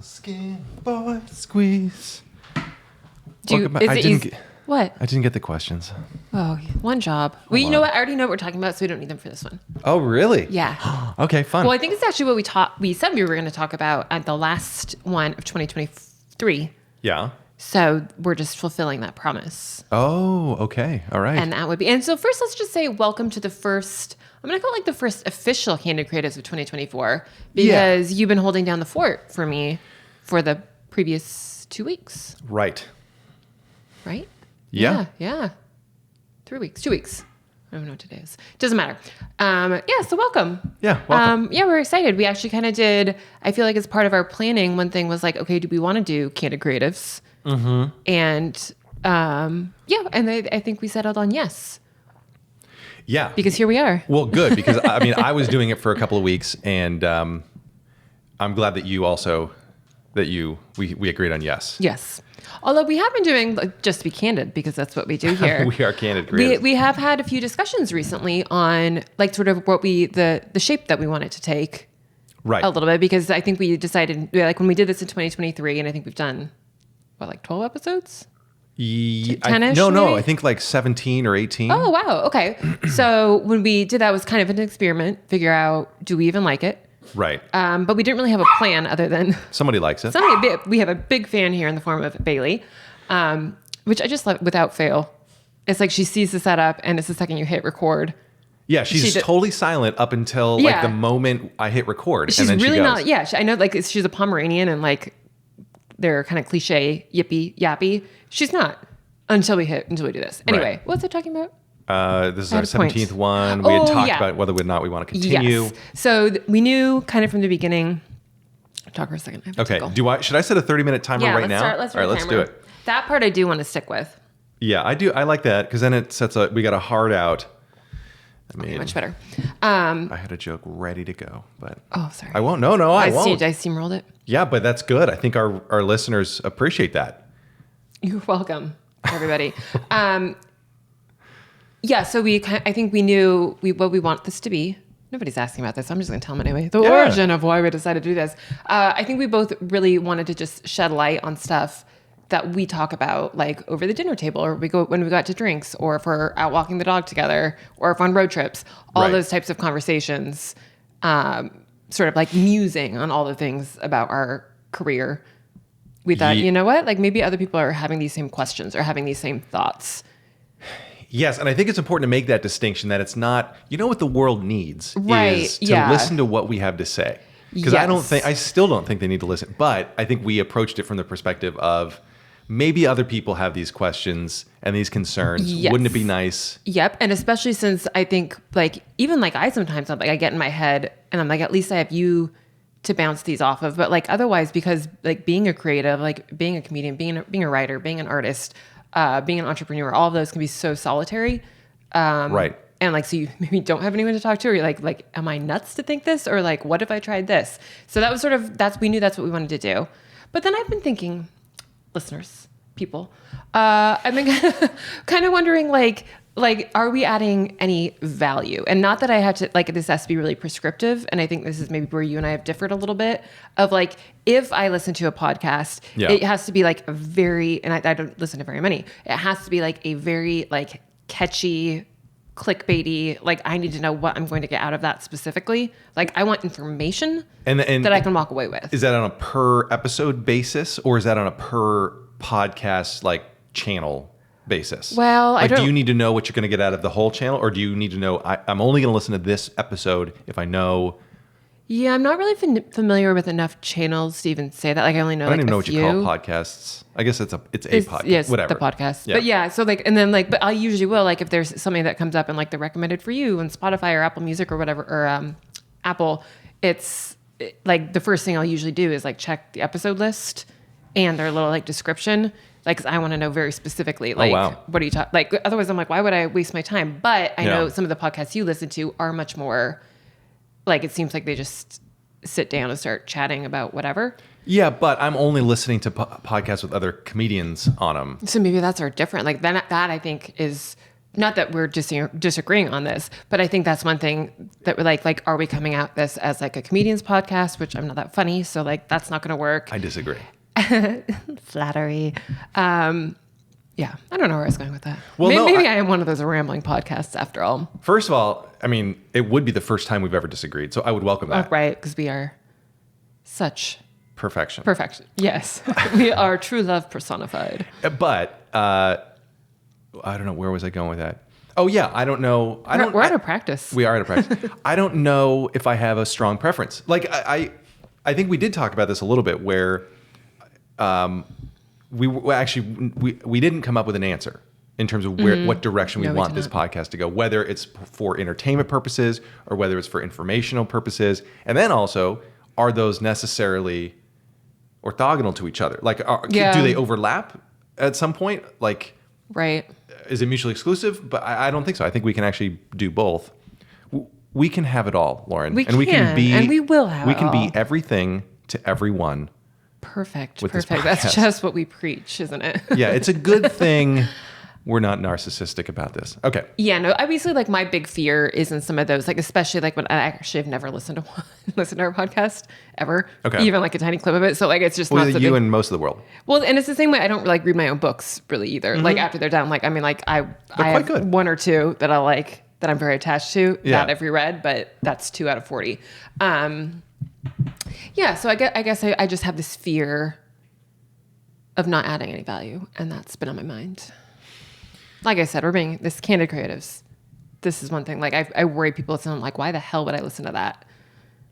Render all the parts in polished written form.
Skin boy squeeze. What? I didn't get the questions. Oh, one job. Well, you know what? I already know what we're talking about, so we don't need them for this one. Oh, really? Yeah. Okay, fun. Well, I think it's actually what we said we were going to talk about at the last one of 2023. Yeah. So we're just fulfilling that promise. Oh, okay. All right. And that would be. And so first, let's just say welcome to the first. I'm going to call it like the first official Candid Creatives of 2024 because you've been holding down the fort for me for the previous 2 weeks. Right. Right? Yeah. Yeah. 3 weeks, 2 weeks. I don't know what today is. Doesn't matter. So welcome. Yeah, welcome. We're excited. We actually kind of did, I feel like as part of our planning, one thing was like, okay, do we want to do Candid Creatives? Mm-hmm. And I think we settled on yes. Yeah. Because here we are. Well, good, because I mean, I was doing it for a couple of weeks, and I'm glad that you also, we agreed on yes. Yes. Although we have been doing, just to be candid, because that's what we do here. We are Candid Creatives. We have had a few discussions recently on like sort of what the shape that we want it to take. Right. A little bit, because I think we decided, like when we did this in 2023, and I think we've done, like 12 episodes? 10-ish No, maybe? I think like 17 or 18. Oh, wow. Okay. So when we did that, it was kind of an experiment, figure out, do we even like it? Right. But we didn't really have a plan other than Somebody likes it. we have a big fan here in the form of Bailey, which I just love without fail. It's like she sees the setup and it's the second you hit record. Yeah, she's totally silent up until like the moment I hit record. She's and then really she goes. not. Yeah, I know. Like she's a Pomeranian and like they're kind of cliche yippy yappy. She's not until we do this. Anyway, Right. What's it talking about? This is our 17th one. We had talked about whether or not we want to continue. Yes. So we knew kind of from the beginning. Talk for a second. Okay. Should I set a 30-minute timer right now? Let's All right, let's do it. That part I do want to stick with. Yeah, I do. I like that because then it sets we got a hard out. I mean, Much better. I had a joke ready to go, but Sorry. I won't. No, I won't. I steamrolled it. Yeah, but that's good. I think our listeners appreciate that. You're welcome, everybody. So I think we knew what we want this to be. Nobody's asking about this. I'm just going to tell them anyway. The origin of why we decided to do this. I think we both really wanted to just shed light on stuff that we talk about, like over the dinner table, or when we got to drinks, or if we're out walking the dog together, or if on road trips. All those types of conversations, sort of like musing on all the things about our career. We thought, you know what? Like maybe other people are having these same questions or having these same thoughts. Yes, and I think it's important to make that distinction that it's not, what the world needs is to listen to what we have to say. Because I still don't think they need to listen, but I think we approached it from the perspective of maybe other people have these questions and these concerns. Yes. Wouldn't it be nice? Yep, and especially since I think even I sometimes I get in my head and I'm like, at least I have you to bounce these off of, but like because like being a creative, like being a comedian, being a writer, being an artist, being an entrepreneur, all of those can be so solitary. Right. And like, so you maybe don't have anyone to talk to, or you're like, am I nuts to think this? Or like, what if I tried this? So that was we knew that's what we wanted to do. But then I've been thinking, listeners, people, I've been kind of wondering like, are we adding any value? And not that I have to, this has to be really prescriptive. And I think this is maybe where you and I have differed a little bit of like, if I listen to a podcast, it has to be like a very, and I don't listen to very many, it has to be like a very like catchy, clickbaity, like I need to know what I'm going to get out of that specifically. Like I want information and that I can walk away with. Is that on a per episode basis or is that on a per podcast like channel basis? Well, I don't. Do you need to know what you're going to get out of the whole channel, or do you need to know I'm only going to listen to this episode if I know? Yeah, I'm not really familiar with enough channels to even say that. Like I only know. I don't like even know a what few. You call podcasts. I guess it's a podcast. Yes, whatever. The podcast. Yeah. But yeah, so like, and then like, but I usually will like if there's something that comes up and like the recommended for you on Spotify or Apple Music or whatever or Apple, it's like the first thing I'll usually do is like check the episode list and their little like description. Like, 'cause I want to know very specifically, like, what are you talking? Like, otherwise I'm like, why would I waste my time? But I know some of the podcasts you listen to are much more like, it seems like they just sit down and start chatting about whatever. Yeah, but I'm only listening to podcasts with other comedians on them. So maybe that's our different. Like that I think is not that we're disagreeing on this, but I think that's one thing that we're like, are we coming at this as like a comedian's podcast, which I'm not that funny. So like, that's not going to work. I disagree. Flattery. Yeah, I don't know where I was going with that. Well, maybe I am one of those rambling podcasts after all. First of all, I mean, it would be the first time we've ever disagreed, so I would welcome that. Oh, right, because we are such perfection. Yes, we are true love personified. But I don't know, where was I going with that? Oh yeah, I don't know. We're out of practice. We are out of practice. I don't know if I have a strong preference. Like I think we did talk about this a little bit, where we didn't come up with an answer in terms of what direction we want this podcast to go, whether it's for entertainment purposes or whether it's for informational purposes. And then also, are those necessarily orthogonal to each other? Like, do they overlap at some point? Like, right. Is it mutually exclusive? But I don't think so. I think we can actually do both. We can have it all, Lauren. We can be, and we will have it all. We can be everything to everyone. Perfect. That's just what we preach, isn't it? Yeah, it's a good thing we're not narcissistic about this. Okay. Yeah, no, obviously, like, my big fear is in some of those, like, especially, like, when I actually have never listened to our podcast ever. Okay. Even, like, a tiny clip of it. So, like, it's just not something. You and most of the world. Well, and it's the same way I don't, like, read my own books, really, either. Like, after they're done. Like, I mean, like, I have good. One or two that I like, that I'm very attached to, that I've reread, but that's 2 out of 40. Yeah, so I guess I just have this fear of not adding any value, and that's been on my mind. Like I said, we're being this candid creatives. This is one thing. Like, I worry people listen. I'm like, why the hell would I listen to that?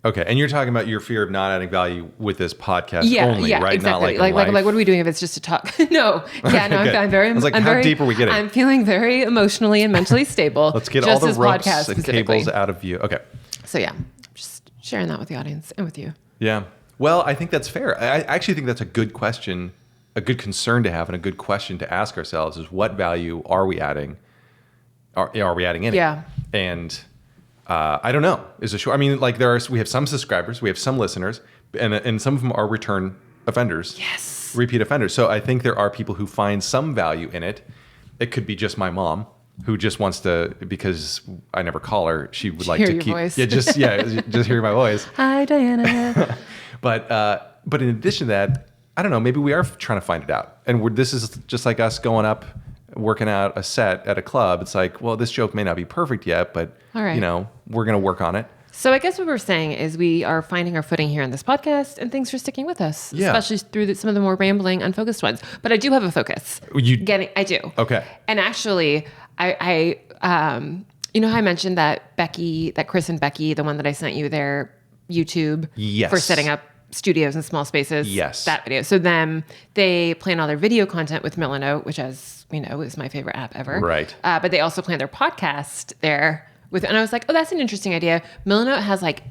Okay, and you're talking about your fear of not adding value with this podcast only, right? Exactly. Not like what are we doing if it's just to talk? No, yeah, no. Okay. I'm very. I was like, how deep are we getting? I'm feeling very emotionally and mentally stable. Let's get all the ropes and cables out of view. Okay. So yeah, just sharing that with the audience and with you. Yeah. Well, I think that's fair. I actually think that's a good question, a good concern to have, and a good question to ask ourselves is, what value are we adding? Are we adding any? Yeah. And I don't know. Is it sure? I mean, like, we have some subscribers, we have some listeners, and some of them are return offenders. Yes. Repeat offenders. So I think there are people who find some value in it. It could be just my mom, who just wants to, because I never call her, she would like to keep voice. just hear my voice. Hi, Diana. But in addition to that, I don't know, maybe we are trying to find it out. And this is just like us going up, working out a set at a club. It's like, well, this joke may not be perfect yet, but you know, we're going to work on it. So I guess what we're saying is we are finding our footing here in this podcast, and thanks for sticking with us, especially through some of the more rambling, unfocused ones. But I do have a focus. I do. Okay. And actually, I you know how I mentioned that Chris and Becky, the one that I sent you their YouTube for setting up studios in small spaces. Yes. That video. So they plan all their video content with Milanote, which, as we know, is my favorite app ever. Right. But they also plan their podcast there and I was like, oh, that's an interesting idea. Milanote has like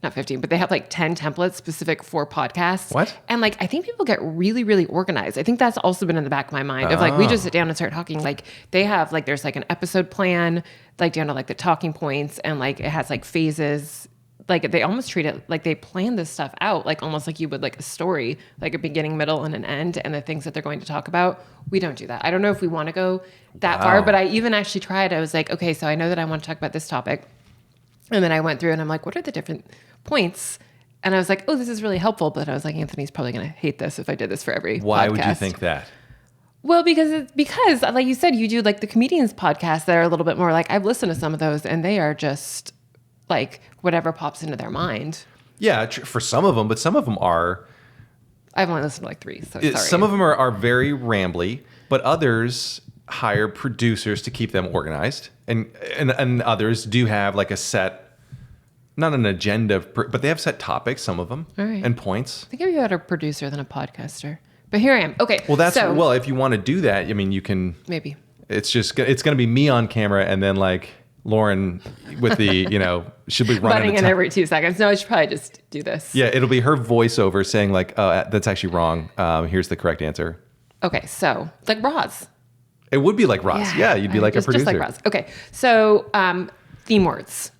not 15, but they have like 10 templates specific for podcasts. What? And like, I think people get really, really organized. I think that's also been in the back of my mind of like, we just sit down and start talking. Like, they have like, there's like an episode plan, like down to like the talking points, and like it has like phases. Like, they almost treat it like they plan this stuff out, like almost like you would like a story, like a beginning, middle, and an end, and the things that they're going to talk about. We don't do that. I don't know if we want to go that far, but I even actually tried. I was like, okay, so I know that I want to talk about this topic. And then I went through and I'm like, what are the different points? And I was like, oh, this is really helpful. But I was like, Anthony's probably going to hate this if I did this for every Why podcast. would you think that? Well, because like you said, you do like the comedians podcasts that are a little bit more like, I've listened to some of those and they are just like whatever pops into their mind. Yeah, for some of them, but some of them are. I've only listened to like 3, so sorry. Some of them are very rambly, but others hire producers to keep them organized, and others do have like a set, not an agenda, but they have set topics. Some of them, and points. I think I'm a better producer than a podcaster, but here I am. Okay, well, if you want to do that, I mean, you can. Maybe it's going to be me on camera, and then like Lauren with the, should be running butting in every 2 seconds. No, I should probably just do this. Yeah, it'll be her voiceover saying like, oh, that's actually wrong. Here's the correct answer. Okay, so like Roz. It would be like Roz. Yeah, you'd be like a producer. Just like Roz. Okay, so theme words.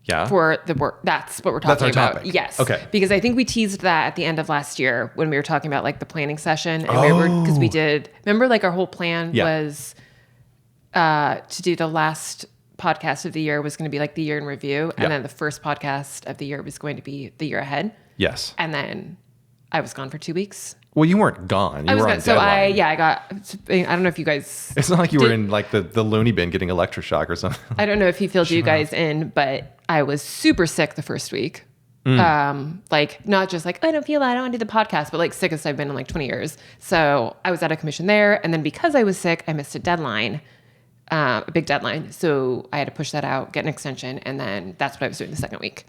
Yeah. For the word, that's what we're talking about. Topic. Yes. Okay. Because I think we teased that at the end of last year when we were talking about like the planning session, and because we did. Remember, like our whole plan was to do the last podcast of the year was going to be like the year in review. And Yeah. then the first podcast of the year was going to be the year ahead. Yes. And then I was gone for 2 weeks. Well, you weren't gone. You I was were gone. on So deadline. I don't know if you guys, It's not like you were in like the loony bin getting electroshock or something. I don't know if he filled you guys in, but I was super sick the first week. Like not just like, I don't feel well, I don't want to do the podcast, but like sickest I've been in like 20 years. So I was out of commission there. And then because I was sick, I missed a deadline, a big deadline. So I had to push that out, get an extension. And then that's what I was doing the second week.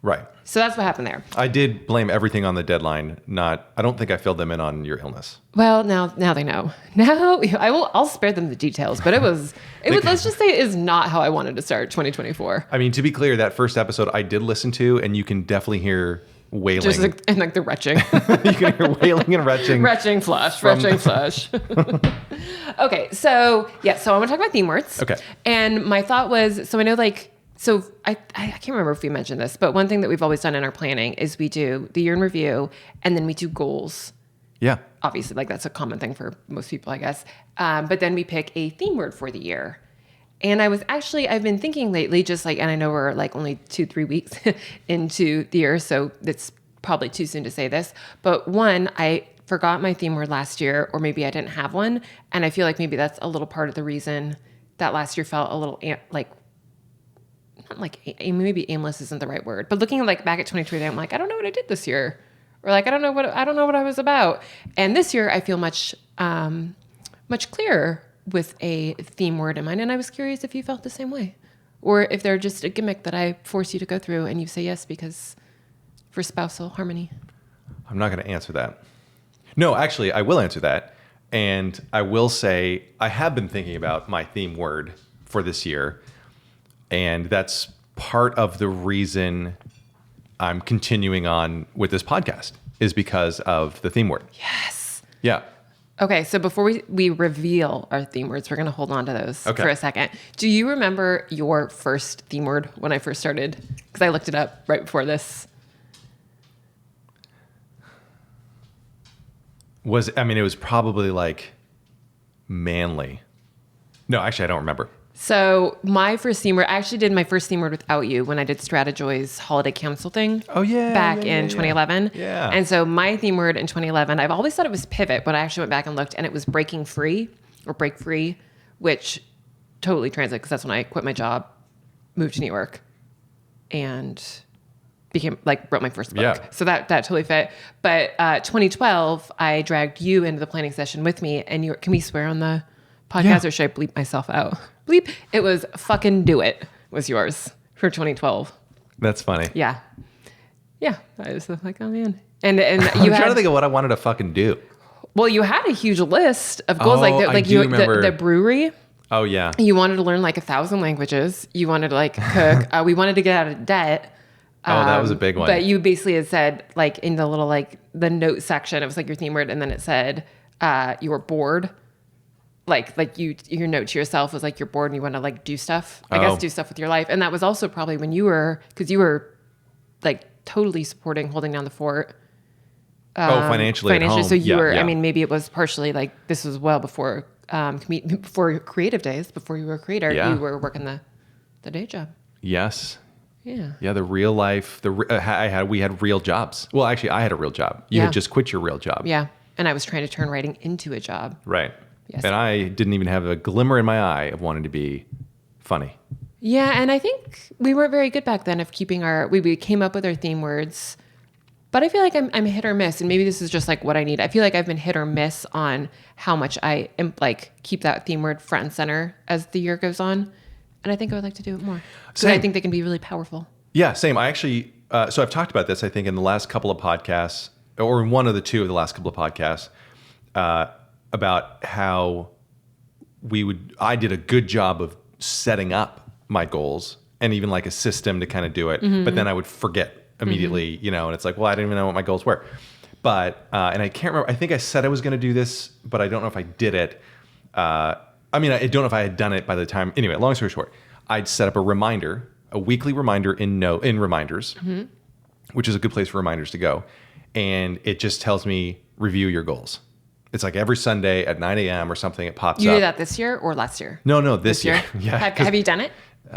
Right. So that's what happened there. I did blame everything on the deadline. I don't think I filled them in on your illness. Well, now they know. Now I'll spare them the details, but it was, let's just say it is not how I wanted to start 2024. I mean, to be clear, that first episode I did listen to, and you can definitely hear wailing. Just like, and like the retching. You can hear wailing and retching. Retching flush. Okay, so I want to talk about theme words. Okay. And my thought was, so I know I can't remember if we mentioned this, but one thing that we've always done in our planning is we do the year in review and then we do goals. Yeah. Obviously, like that's a common thing for most people, I guess. But then we pick a theme word for the year. And I've been thinking lately, just like, and I know we're like only 2-3 weeks into the year, so it's probably too soon to say this. But one, I forgot my theme word last year, or maybe I didn't have one. And I feel like maybe that's a little part of the reason that last year felt a little maybe aimless isn't the right word, but looking like back at 2023, I'm like, I don't know what I did this year, or like I don't know what I was about. And this year, I feel much clearer with a theme word in mind. And I was curious if you felt the same way, or if they're just a gimmick that I force you to go through, and you say yes because for spousal harmony. I'm not going to answer that. No, actually, I will answer that, and I will say I have been thinking about my theme word for this year. And that's part of the reason I'm continuing on with this podcast is because of the theme word. Yes. Yeah. Okay, so before we reveal our theme words, we're going to hold on to those for a second. Do you remember your first theme word when I first started? Because I looked it up right before this. It was probably like manly. No, actually, I don't remember. So my first theme word, I actually did my first theme word without you when I did Stratejoy's holiday council thing. Oh, yeah. Back in 2011. Yeah. And so my theme word in 2011, I've always thought it was pivot, but I actually went back and looked, and it was breaking free or break free, which totally translates because that's when I quit my job, moved to New York, and wrote my first book. Yeah. So that totally fit. But 2012, I dragged you into the planning session with me, and can we swear on the podcast, or should I bleep myself out? Bleep. It was fucking do it was yours for 2012. That's funny. Yeah. Yeah. I was like, oh man. And you I'm trying to think of what I wanted to fucking do. Well, you had a huge list of goals, remember. the brewery. Oh, yeah. You wanted to learn like 1,000 languages. You wanted to like cook. We wanted to get out of debt. That was a big one. But you basically had said like in the little like the note section, it was like your theme word, and then it said you were bored. Like your note to yourself was like you're bored and you want to like do stuff. I guess do stuff with your life. And that was also probably when you were like totally supporting holding down the fort. Financially at home. So you were. Yeah. I mean, maybe it was partially like this was well before before creative days, before you were a creator. Yeah. You were working the day job. Yes. Yeah. Yeah, the real life. We had real jobs. Well, actually, I had a real job. You had just quit your real job. Yeah, and I was trying to turn writing into a job. Right. Yes. And I didn't even have a glimmer in my eye of wanting to be funny. Yeah, and I think we weren't very good back then of keeping we came up with our theme words, but I feel like I'm hit or miss, and maybe this is just like what I need. I feel like I've been hit or miss on how much I like keep that theme word front and center as the year goes on, and I think I would like to do it more. So I think they can be really powerful. Yeah, same. I actually, so I've talked about this, I think, in the last couple of podcasts, or in one of the two of the last couple of podcasts, about how I did a good job of setting up my goals and even like a system to kind of do it. Mm-hmm. But then I would forget immediately, and it's like, well, I didn't even know what my goals were. But, and I can't remember, I think I said I was going to do this, but I don't know if I did it. I don't know if I had done it by the time, anyway, long story short, I'd set up a weekly reminder in Reminders, mm-hmm. which is a good place for reminders to go. And it just tells me, review your goals. It's like every Sunday at 9 a.m. or something. It pops up. You did that this year or last year? No, this year. Yeah. Have you done it?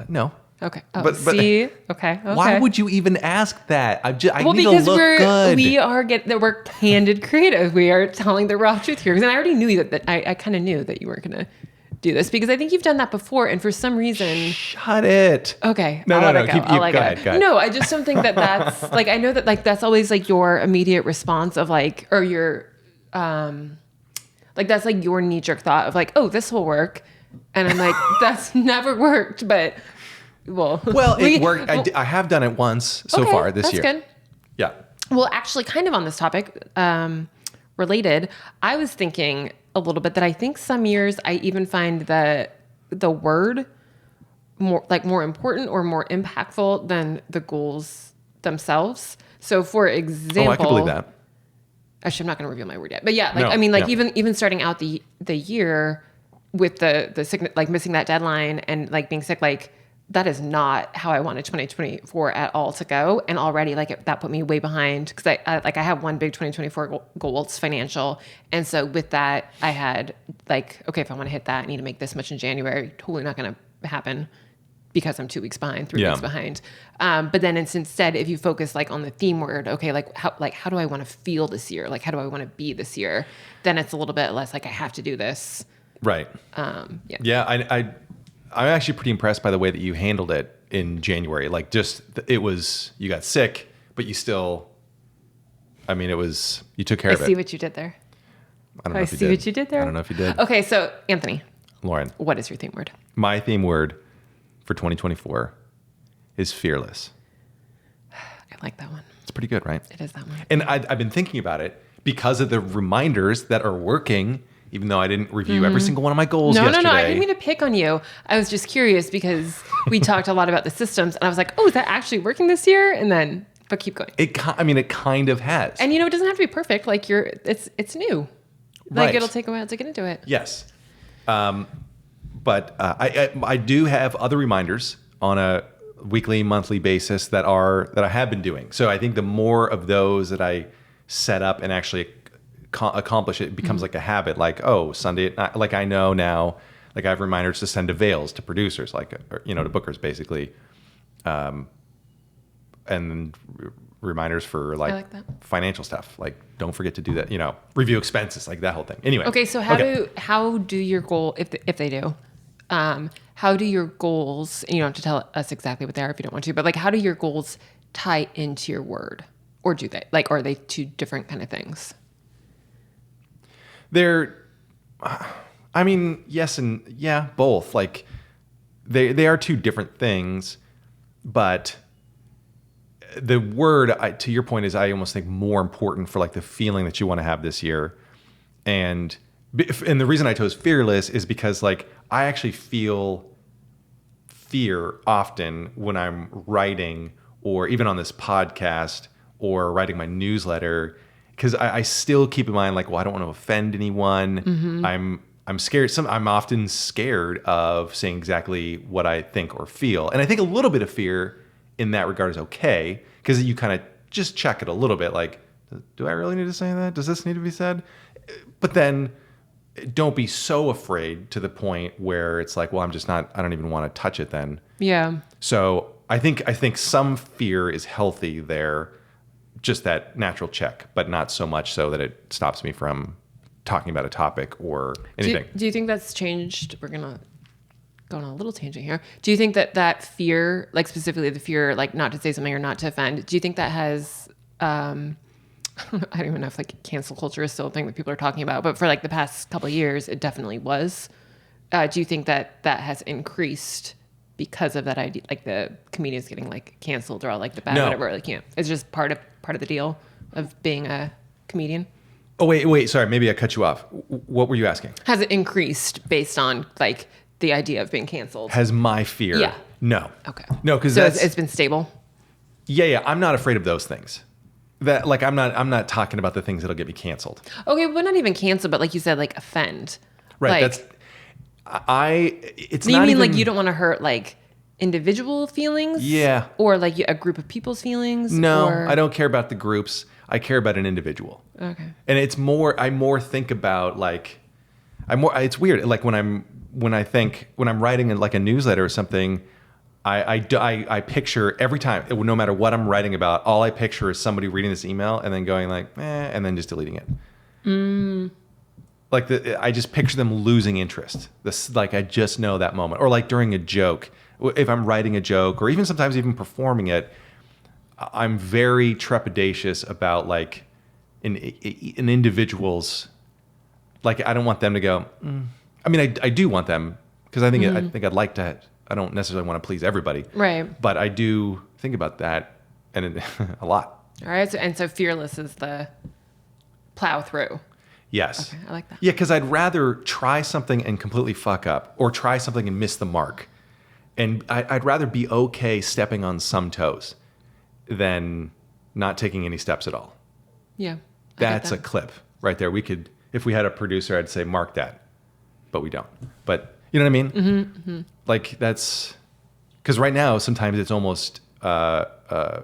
No. Okay. Oh, but see, okay. Why would you even ask that? I need to look good. We're candid creative. We are telling the raw truth here. And I already knew that I kind of knew that you weren't going to do this because I think you've done that before, and for some reason, shut it. Okay. No. Go ahead. No, I just don't think that that's like, I know that like that's always like your immediate response of like, or your, like that's like your knee jerk thought of like, oh, this will work, and I'm like, that's never worked, but. Well, it worked. I have done it once so far this year. That's good. Yeah. Well, actually, kind of on this topic, related, I was thinking a little bit that I think some years I even find the word more important or more impactful than the goals themselves. So, for example, I can believe that. Actually, I'm not going to reveal my word yet, but yeah, even starting out the year with the sick, like missing that deadline and like being sick, like. That is not how I wanted 2024 at all to go. And already that put me way behind because I have one big 2024 goal. It's financial. And so with that, I had like, okay, if I want to hit that, I need to make this much in January. Totally not going to happen because I'm 2 weeks behind, 3 weeks behind. But then instead, if you focus like on the theme word, okay, how do I want to feel this year? Like, how do I want to be this year? Then it's a little bit less like I have to do this. Right. Yeah. I'm actually pretty impressed by the way that you handled it in January. Like you got sick, but you still, you took care of it. I see what you did there. I don't know if you did. What you did there. I don't know if you did. Okay. So Anthony. Lauren. What is your theme word? My theme word for 2024 is fearless. I like that one. It's pretty good, right? It is that one. And I've been thinking about it because of the reminders that are working. Even though I didn't review every single one of my goals yesterday. No, I didn't mean to pick on you. I was just curious because we talked a lot about the systems, and I was like, oh, is that actually working this year? And then, but keep going. It kind of has. And it doesn't have to be perfect. Like it's new. Like right. It'll take a while to get into it. Yes. But I do have other reminders on a weekly, monthly basis that I have been doing. So I think the more of those that I set up and actually accomplish it becomes like a habit. Like, oh, Sunday at night, like I know now, like I have reminders to send to Vails, to producers, like to bookers basically, and reminders for like financial stuff. Like, don't forget to do that. Review expenses, like that whole thing. Anyway. Okay, so how do your goal if they do, how do your goals? And you don't have to tell us exactly what they are if you don't want to, but like how do your goals tie into your word, or do they? Like, are they two different kind of things? They're, yes and yeah, both. Like they are two different things, but the word, to your point, is I almost think more important for like the feeling that you want to have this year. And the reason I chose fearless is because like I actually feel fear often when I'm writing or even on this podcast or writing my newsletter. Because I still keep in mind, like, well, I don't want to offend anyone. Mm-hmm. I'm scared. I'm often scared of saying exactly what I think or feel. And I think a little bit of fear in that regard is okay, because you kind of just check it a little bit. Like, do I really need to say that? Does this need to be said? But then don't be so afraid to the point where it's like, well, I don't even want to touch it then. Yeah. So I think some fear is healthy there. Just that natural check, but not so much so that it stops me from talking about a topic or anything. Do you think that's changed? We're going to go on a little tangent here. Do you think that fear, like specifically the fear, like not to say something or not to offend, do you think that has, I don't even know if like cancel culture is still a thing that people are talking about, but for like the past couple of years, it definitely was. Do you think that has increased because of that idea, like the comedians getting like canceled or all like the bad whatever, like it's just part of the deal of being a comedian? Oh wait, sorry, maybe I cut you off. What were you asking? Has it increased based on like the idea of being canceled? Has my fear? Yeah. No. Okay. No, because it's been stable. Yeah. I'm not afraid of those things. That like I'm not talking about the things that'll get me canceled. Okay, well, not even canceled, but like you said, like offend. Right. Like, It's you not mean even, like you don't want to hurt like individual feelings? Yeah. Or like a group of people's feelings? No, I don't care about the groups. I care about an individual. Okay. And it's more, I more think about like, it's weird. Like when I'm writing like a newsletter or something, I picture every time, no matter what I'm writing about, all I picture is somebody reading this email and then going like, and then just deleting it. Like I just picture them losing interest. Like I just know that moment. Or like during a joke, if I'm writing a joke or even sometimes even performing it, I'm very trepidatious about like an individual's, like I don't want them to go, I mean, I do want them because I think I'd like to, I don't necessarily want to please everybody. Right. But I do think about that and a lot. All right. So fearless is the plow through. Yes. Okay, I like that. Yeah, because I'd rather try something and completely fuck up or try something and miss the mark. And I'd rather be okay stepping on some toes than not taking any steps at all. Yeah. That's a clip right there. We could, if we had a producer, I'd say mark that, but we don't. But you know what I mean? Mm-hmm, mm-hmm. Like that's, because right now sometimes it's almost, I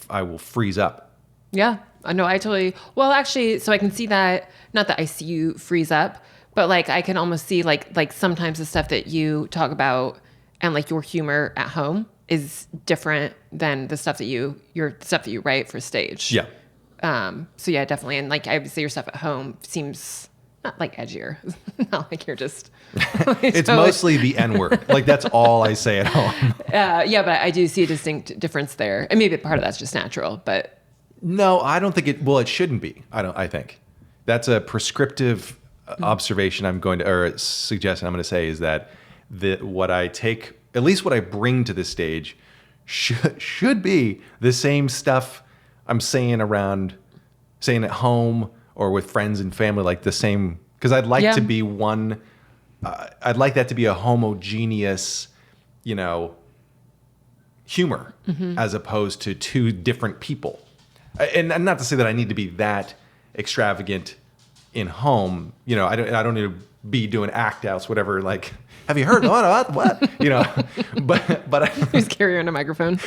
will freeze up. Yeah. No, I totally, well, actually, so I can see that, not that I see you freeze up, but like I can almost see like sometimes the stuff that you talk about and like your humor at home is different than the stuff that your stuff that you write for stage. Yeah. So yeah, definitely. And like obviously your stuff at home seems not like edgier, not like you're just. It's mostly the N word. Like that's all I say at home. Yeah, but I do see a distinct difference there, and maybe part of that's just natural, but. No, I don't think it. Well, it shouldn't be. I think that's a prescriptive observation. Or suggestion I'm going to say is that what I take, at least what I bring to the stage, should be the same stuff I'm saying at home or with friends and family, like the same. Because I'd like to be one. I'd like that to be a homogeneous, humor, as opposed to two different people. And not to say that I need to be that extravagant in home. I don't need to be doing act outs, whatever. Like, have you heard what? But I just carry on a microphone.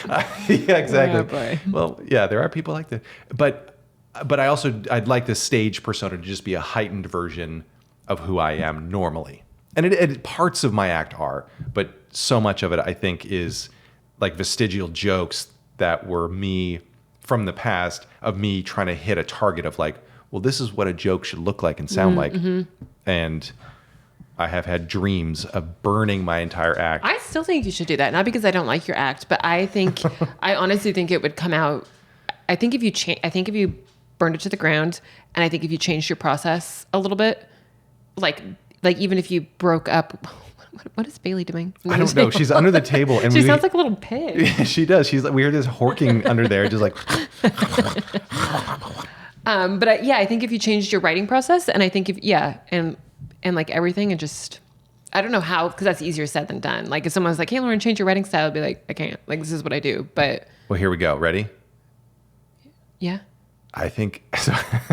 Yeah, exactly. Oh, boy. Well, yeah, there are people like that. But I'd like the stage persona to just be a heightened version of who I am normally. And parts of my act are, but so much of it I think is like vestigial jokes that were me from the past, of me trying to hit a target of like, well, this is what a joke should look like and sound like. And I have had dreams of burning my entire act. I still think you should do that. Not because I don't like your act, but I honestly think it would come out. I think if you burned it to the ground, and I think if you changed your process a little bit, like even if you broke up. What is Bailey doing? I don't know. She's under the table, and she sounds like a little pig. She does. She's like, we heard this horking under there, just like. But I think if you changed your writing process, and I think and like everything, and just, I don't know how, because that's easier said than done. Like if someone's like, "Hey, Lauren, change your writing style," I'd be like, "I can't. Like this is what I do." But well, here we go. Ready? Yeah. I think.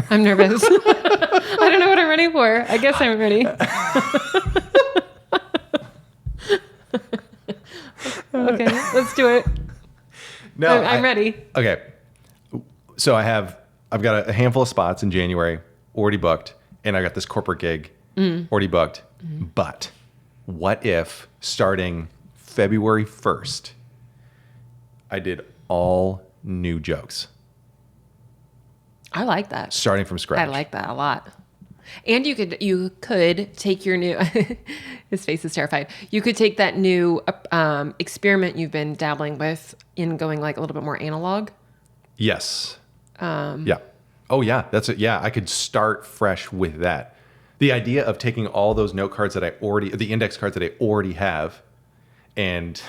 I'm nervous. I don't know what I'm ready for. I guess I'm ready. Okay, let's do it. No, I'm ready. Okay, so I've got a handful of spots in January already booked, and I got this corporate gig already booked. But what if starting February 1st, I did all new jokes? I like that. Starting from scratch. I like that a lot. And you could take your new, his face is terrified. You could take that new experiment you've been dabbling with in going like a little bit more analog. Yes. Yeah. Oh yeah. That's it. Yeah. I could start fresh with that. The idea of taking all those note cards the index cards that I already have and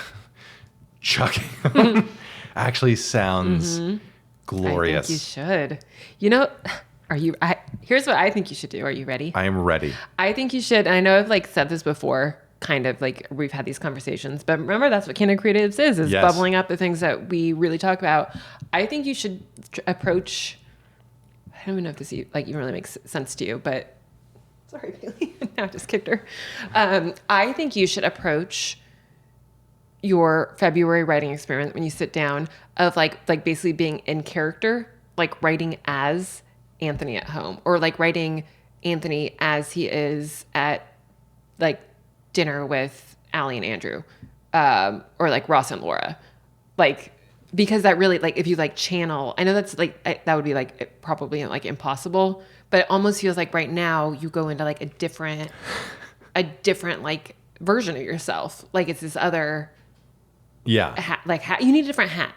chucking them actually sounds glorious. I think you should. Here's what I think you should do. Are you ready? I am ready. I think you should. And I know I've like said this before, kind of like we've had these conversations, but remember that's what Candid Creatives is yes. bubbling up the things that we really talk about. I think you should approach, I don't even know if this even really makes sense to you, but sorry, Bailey. Now I just kicked her. I think you should approach your February writing experiment when you sit down of like basically being in character like writing as Anthony at home, or like writing Anthony as he is at like dinner with Allie and Andrew, or like Ross and Laura, like, because that really, like, if you like channel, I know that's like, that would be like probably like impossible, but it almost feels like right now you go into like a different like version of yourself. Like it's this other hat, you need a different hat.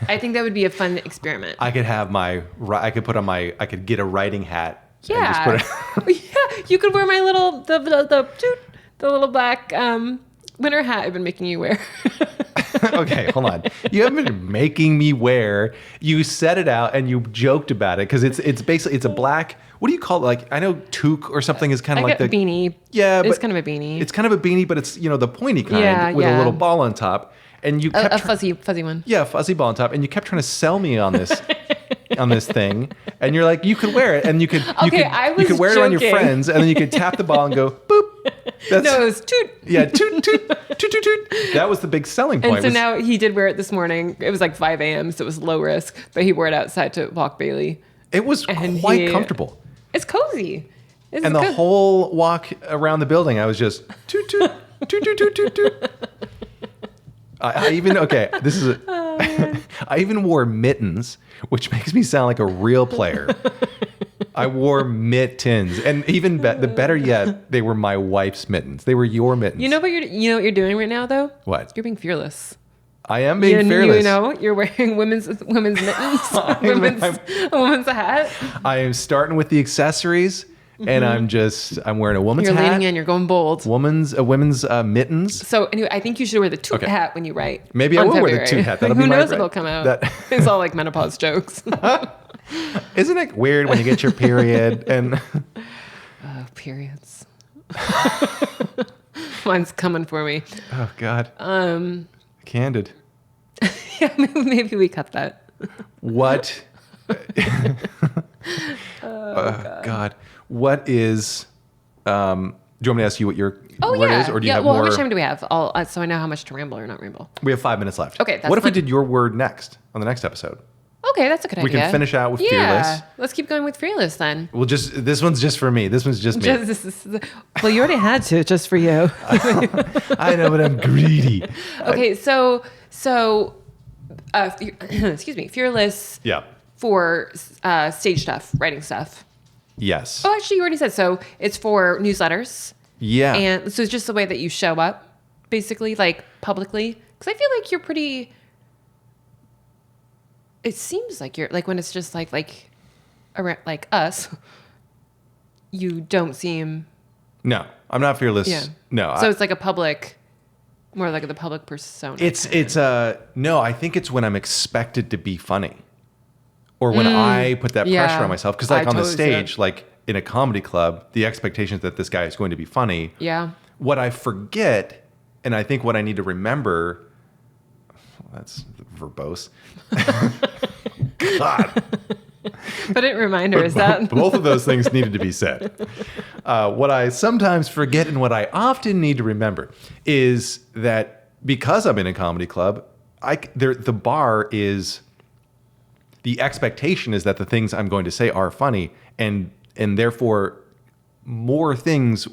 I think that would be a fun experiment. I could have I could get a writing hat. Yeah. And just put it Yeah. You could wear my little, the little black winter hat I've been making you wear. Okay, hold on. You haven't been making me wear. You set it out and you joked about it because it's basically, it's a black, what do you call it? Like, I know toque or something is kind of like the beanie. Yeah, it's kind of a beanie. It's kind of a beanie, but it's, the pointy kind with a little ball on top. And you kept a fuzzy one. Yeah, fuzzy ball on top. And you kept trying to sell me on this on this thing. And you're like, you could wear it, and you could wear it around your friends, and then you could tap the ball and go boop. No, it was toot. Yeah, toot, toot, toot, toot, toot. That was the big selling point. And so now he did wear it this morning. It was like 5 a.m., so it was low risk, but he wore it outside to walk Bailey. It was quite comfortable. It's cozy. And the whole walk around the building, I was just toot, toot, toot, toot, toot, toot, toot. I even I even wore mittens, which makes me sound like a real player. I wore mittens, and even the better yet, they were my wife's mittens. They were your mittens. You know what you're doing right now, though? What? You're being fearless. I am being fearless. You're wearing women's mittens, a woman's hat. I am starting with the accessories, and I'm wearing a woman's hat. You're leaning in. You're going bold. Women's mittens. So anyway, I think you should wear the toque hat when you write. Maybe I will wear the toque hat. That'll be Who my knows what'll come out? It's all like menopause jokes. Isn't it weird when you get your period and periods? Mine's coming for me. Oh God. Candid. Yeah, maybe we cut that. What? God. What is? Do you want me to ask you what your word is, or do you have more? How much time do we have? So I know how much to ramble or not ramble. We have 5 minutes left. Okay. What if we did your word next on the next episode? Okay, that's a good idea. We can finish out with fearless. Let's keep going with fearless then. Well, this one's just for me. This one's just me. Well, you already had to, just for you. I know, but I'm greedy. Okay, so excuse me, fearless. Yeah. For stage stuff, writing stuff. Yes. Oh, actually, you already said so. It's for newsletters. Yeah. And so it's just the way that you show up, basically, like publicly. Because I feel like you're pretty. It seems like you're like when it's just like us. You don't seem. No, I'm not fearless. Yeah. No. So it's like a public, more like the public persona. No. I think it's when I'm expected to be funny, or when I put that pressure on myself. Because like on the stage, like in a comedy club, the expectation is that this guy is going to be funny. Yeah. What I forget, and I think what I need to remember. That's verbose. God. Put it in reminders. Both of those things needed to be said. What I sometimes forget and what I often need to remember is that because I'm in a comedy club, the bar is, the expectation is that the things I'm going to say are funny, and therefore more things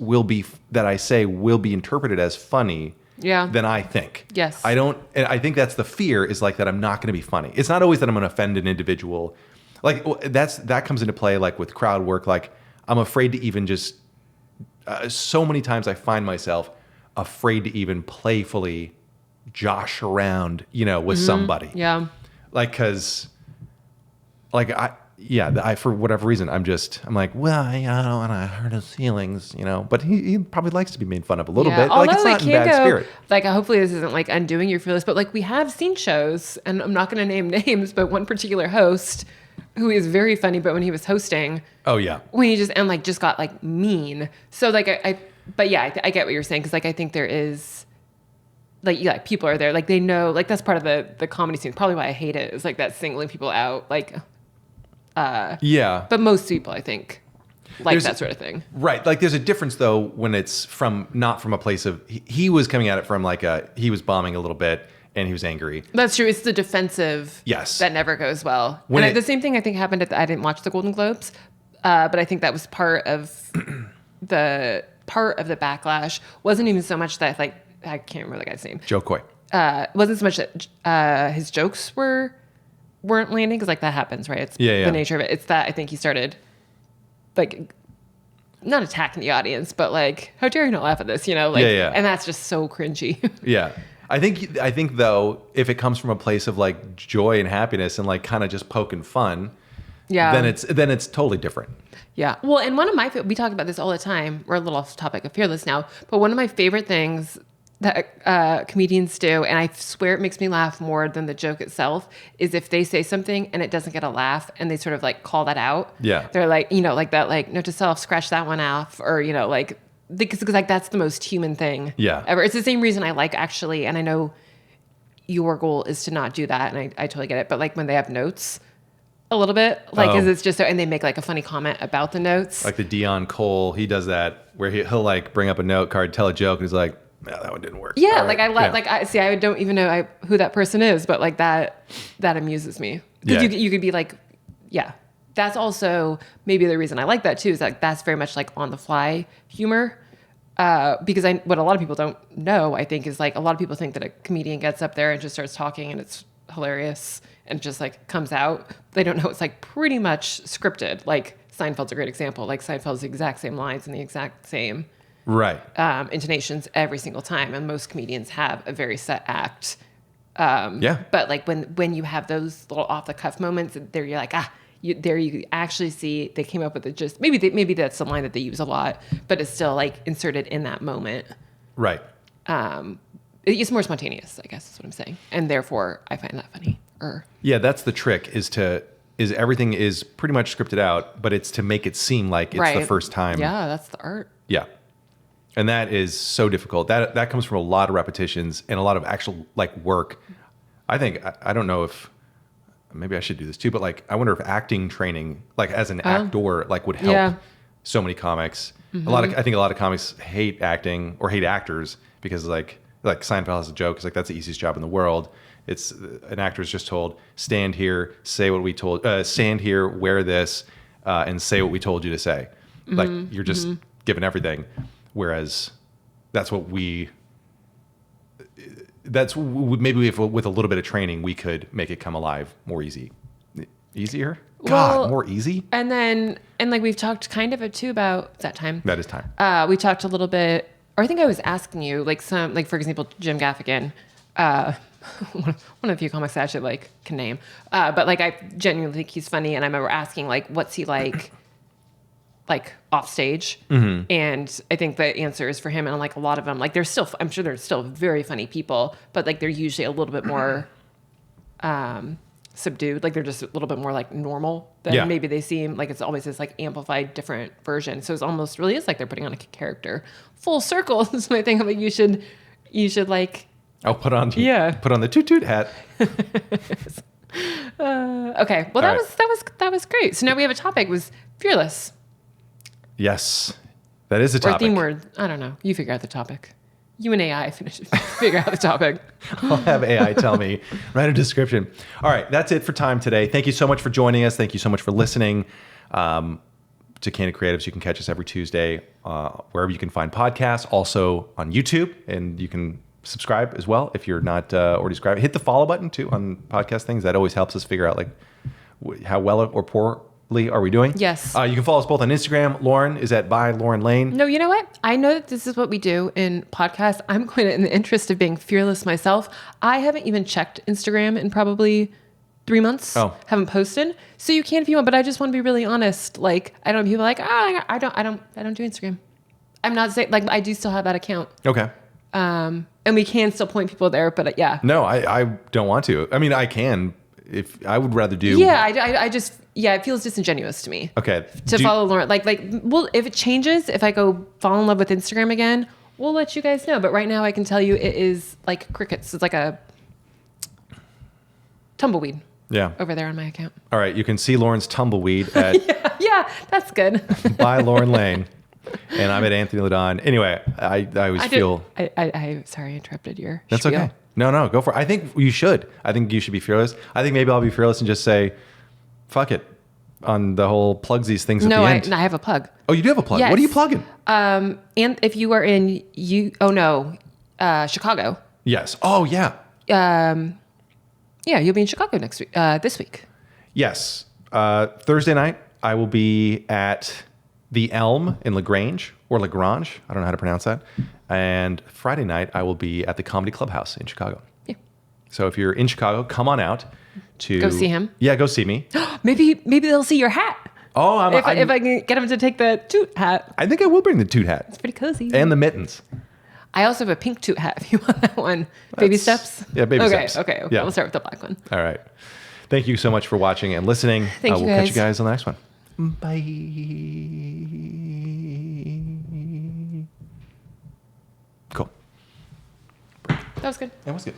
that I say will be interpreted as funny. Yeah. Than I think. Yes. And I think that's the fear, is like that I'm not going to be funny. It's not always that I'm going to offend an individual. Like that comes into play like with crowd work. Like I'm afraid to even just, so many times I find myself afraid to even playfully josh around, with somebody. Yeah. Like, cause like for whatever reason, I'm like, well, I don't want to hurt his feelings, but he probably likes to be made fun of a little bit. Although like it's not in bad spirit. Like, hopefully this isn't like undoing your fearless, but like we have seen shows, and I'm not going to name names, but one particular host who is very funny, but when he was hosting, oh yeah, when he just got like mean. So like I get what you're saying, because like I think there is. Like people are there, like they know, like that's part of the comedy scene. Probably why I hate it is like that singling people out, like. Yeah. But most people, I think, like that sort of thing. Right. Like there's a difference though when it's not from a place of, he was coming at it from like he was bombing a little bit, and he was angry. That's true. It's the defensive that never goes well. The same thing I think happened I didn't watch the Golden Globes, but I think that was part of the backlash. Wasn't even so much that like, I can't remember the guy's name. Joe Coy. Wasn't so much that his jokes weren't landing, because like that happens, right? It's the nature of it. It's that I think he started like not attacking the audience, but like, how dare you not laugh at this, like, and that's just so cringy. Yeah. I think though, if it comes from a place of like joy and happiness and like kind of just poking fun, then it's totally different. Yeah. Well, and we talk about this all the time. We're a little off topic of Fearless now, but one of my favorite things that comedians do, and I swear it makes me laugh more than the joke itself, is if they say something and it doesn't get a laugh and they sort of like call that out. Yeah. They're like, like that, like, note to self, scratch that one off, or, like, because like that's the most human thing ever. It's the same reason I like, actually, and I know your goal is to not do that, and I totally get it, but like when they have notes a little bit, like, because it's just so, and they make like a funny comment about the notes. Like the Dion Cole, he does that where he'll like bring up a note card, tell a joke, and he's like, no, that one didn't work. Yeah, like I don't even know who that person is, but like that amuses me. Because you could be like, that's also maybe the reason I like that too, is like that's very much like on the fly humor. Because what a lot of people don't know, I think, is like a lot of people think that a comedian gets up there and just starts talking and it's hilarious and just like comes out. They don't know it's like pretty much scripted. Like Seinfeld's a great example. Like Seinfeld's the exact same lines and the exact same intonations every single time, and most comedians have a very set act. But like when you have those little off the cuff moments, there you're like, you actually see they came up with it. Just maybe that's the line that they use a lot, but it's still like inserted in that moment. Right. It's more spontaneous, I guess is what I'm saying, and therefore I find that funny. Yeah, that's the trick. Is everything is pretty much scripted out, but it's to make it seem like it's the first time. Yeah, that's the art. Yeah. And that is so difficult. That comes from a lot of repetitions and a lot of actual like work. I think, I don't know if, maybe I should do this too, but like, I wonder if acting training, like as an actor, like would help so many comics. Mm-hmm. I think a lot of comics hate acting or hate actors because like Seinfeld has a joke. It's like, that's the easiest job in the world. It's an actor is just told, stand here, say what we told, stand here, wear this, and say what we told you to say. Mm-hmm. Like you're just given everything. Whereas that's maybe with a little bit of training, we could make it come alive more easier. More easy. And like we've talked kind of too about that time. That is time. We talked a little bit, or I think I was asking you like for example, Jim Gaffigan, one of the few comics I actually like can name. But like I genuinely think he's funny, and I remember asking like, what's he like off stage? Mm-hmm. And I think the answer is for him, and like a lot of them, like I'm sure they're still very funny people, but like they're usually a little bit more subdued. Like they're just a little bit more like normal than maybe they seem. Like it's always this like amplified different version. So it's almost really is like they're putting on a character. Full circle is my thing. Like you should like. I'll put on the toot hat. Okay. Well, that was great. So now we have a topic. It was Fearless. Yes, that is a topic. Or theme word. I don't know. You figure out the topic. You and AI figure out the topic. I'll have AI tell me. Write a description. All right, that's it for time today. Thank you so much for joining us. Thank you so much for listening to Candid Creatives. You can catch us every Tuesday wherever you can find podcasts. Also on YouTube, and you can subscribe as well if you're not already subscribed. Hit the follow button too on podcast things. That always helps us figure out like how well or poorly are we doing. Yes. You can follow us both on Instagram. Lauren is at by Lauren Lane. No, you know what? I know that this is what we do in podcasts. I'm going to, in the interest of being fearless myself, I haven't even checked Instagram in probably 3 months. Oh. Haven't posted. So you can if you want, but I just want to be really honest. Like I don't people like, I don't do Instagram. I'm not saying like I do still have that account. Okay. And we can still point people there, but yeah. No, I don't want to. I mean, I can if I would rather do. Yeah, I just it feels disingenuous to me. Okay. To follow Lauren, like well, if it changes, if I go fall in love with Instagram again, we'll let you guys know. But right now, I can tell you it is like crickets. It's like a tumbleweed. Yeah. Over there on my account. All right, you can see Lauren's tumbleweed at yeah, that's good. by Lauren Lane. And I'm at Anthony Ladon. Anyway, I always feel. I sorry, I interrupted your. That's spiel. okay. No, go for it. I think you should. I think you should be fearless. I think maybe I'll be fearless and just say, fuck it on the whole plugs these things at the end. No, I have a plug. Oh, you do have a plug. Yes. What are you plugging? And if you are in Chicago. Yes. Oh, yeah. You'll be in Chicago next week, this week. Yes. Thursday night, I will be at the Elm in LaGrange or Lagrange. I don't know how to pronounce that. And Friday night, I will be at the Comedy Clubhouse in Chicago. Yeah. So if you're in Chicago, come on out to go see him. Yeah, go see me. maybe they'll see your hat. Oh, if I can get him to take the toot hat. I think I will bring the toot hat. It's pretty cozy. And the mittens. I also have a pink toot hat if you want that one. Baby steps? Yeah, baby steps. Okay. Yeah. We'll start with the black one. All right. Thank you so much for watching and listening. Thank you, We'll catch guys. you guys on the next one. Bye. Cool. That was good. That was good.